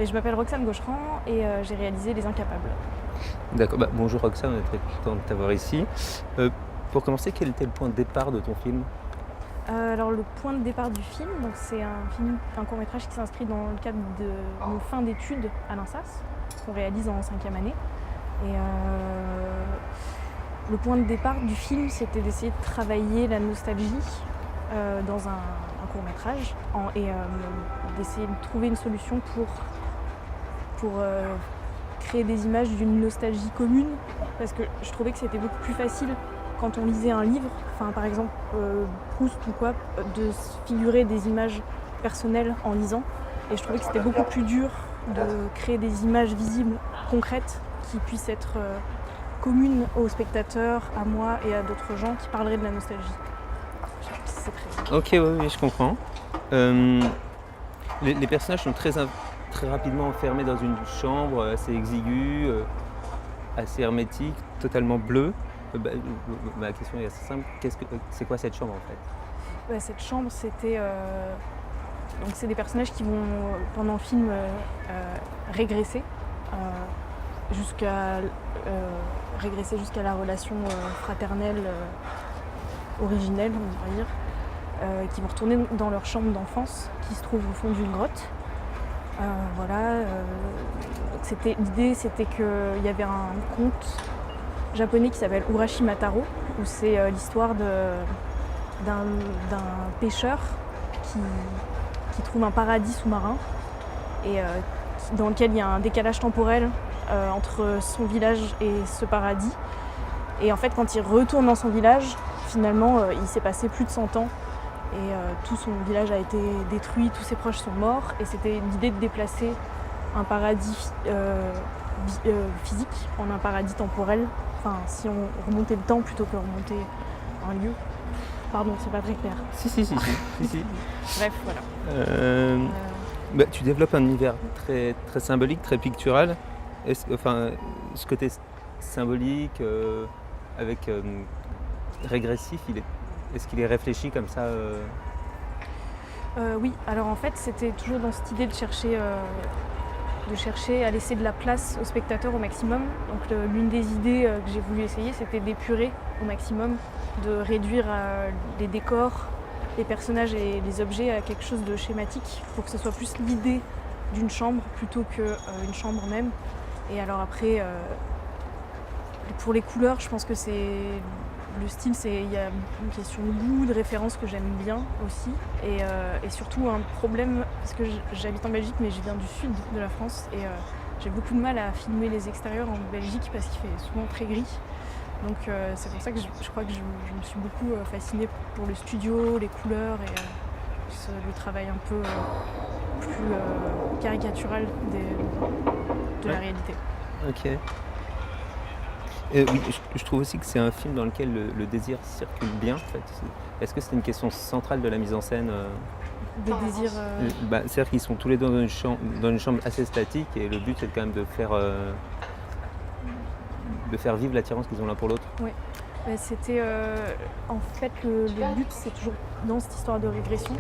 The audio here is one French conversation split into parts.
Je m'appelle Roxane Gaucherand et j'ai réalisé Les Incapables. D'accord, bonjour Roxane, on est très content de t'avoir ici. Pour commencer, quel était le point de départ de ton film? Alors le point de départ du film, donc c'est un court-métrage qui s'inscrit dans le cadre de nos fins d'études à l'INSAS, qu'on réalise en 5e année. Et le point de départ du film, c'était d'essayer de travailler la nostalgie dans un court-métrage et d'essayer de trouver une solution pour créer des images d'une nostalgie commune, parce que je trouvais que c'était beaucoup plus facile quand on lisait un livre, par exemple Proust ou quoi, de se figurer des images personnelles en lisant. Et je trouvais que c'était beaucoup plus dur de créer des images visibles, concrètes, qui puissent être communes aux spectateurs, à moi et à d'autres gens qui parleraient de la nostalgie. Je sais pas si c'est très... Ok, oui, je comprends. Les personnages sont très rapidement enfermés dans une chambre assez exiguë, assez hermétique, totalement bleue. Ma question est assez simple. C'est quoi cette chambre en fait? Cette chambre, c'était... Donc c'est des personnages qui vont, pendant le film, régresser jusqu'à la relation fraternelle originelle, on va dire, qui vont retourner dans leur chambre d'enfance, qui se trouve au fond d'une grotte. L'idée, c'était qu'il y avait un conte japonais qui s'appelle Urashimataro, où c'est l'histoire d'un pêcheur qui trouve un paradis sous-marin et dans lequel il y a un décalage temporel entre son village et ce paradis. Et en fait, quand il retourne dans son village, finalement, il s'est passé plus de 100 ans et tout son village a été détruit, tous ses proches sont morts. Et c'était l'idée de déplacer un paradis physique en un paradis temporel. Enfin, si on remontait le temps plutôt que remonter un lieu. Pardon, c'est pas très clair. Si. Bref, voilà. Tu développes un univers très, très symbolique, très pictural. Ce côté symbolique, avec régressif, est-ce qu'il est réfléchi comme ça Oui, alors en fait, c'était toujours dans cette idée de chercher à laisser de la place au spectateur au maximum. Donc l'une des idées que j'ai voulu essayer, c'était d'épurer au maximum, de réduire les décors, les personnages et les objets à quelque chose de schématique, pour que ce soit plus l'idée d'une chambre plutôt qu'une chambre même. Et alors après, pour les couleurs, je pense que le style, il y a une question de goût, de référence que j'aime bien aussi, et surtout un problème, parce que j'habite en Belgique mais je viens du sud de la France et j'ai beaucoup de mal à filmer les extérieurs en Belgique parce qu'il fait souvent très gris. Donc c'est pour ça que je crois que je me suis beaucoup fascinée pour le studio, les couleurs et le travail un peu plus caricatural de la réalité. Ok. Oui, je trouve aussi que c'est un film dans lequel le désir circule bien. En fait. Est-ce que c'est une question centrale de la mise en scène Des désirs... C'est-à-dire qu'ils sont tous les deux dans une chambre assez statique et le but c'est quand même de faire vivre l'attirance qu'ils ont l'un pour l'autre. Oui, c'était en fait le but, c'est toujours dans cette histoire de régression,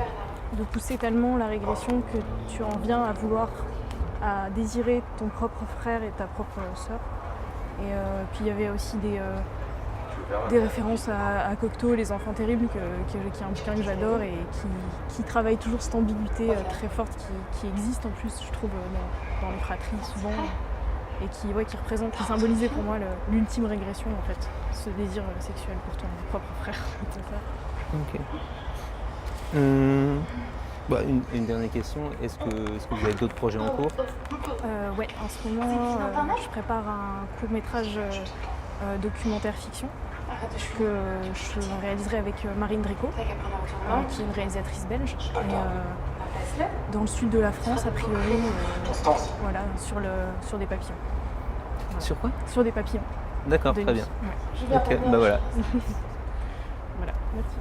de pousser tellement la régression que tu en viens à désirer ton propre frère et ta propre sœur. Et puis il y avait aussi des références à Cocteau, Les Enfants Terribles, qui est un bouquin que j'adore et qui travaille toujours cette ambiguïté très forte qui existe en plus, je trouve, dans les fratries souvent, et qui symbolisait pour moi l'ultime régression en fait, ce désir sexuel pour ton propre frère ou ton frère. Ok. Une dernière question, est-ce que vous avez d'autres projets en cours? Ouais, en ce moment, je prépare un court-métrage documentaire fiction que je réaliserai avec Marine Dricot, qui est une réalisatrice belge. Et, dans le sud de la France, a priori, voilà, sur des papillons. Voilà. Sur quoi? Sur des papillons. D'accord, très bien. Ouais. Ok, voilà. Voilà, merci.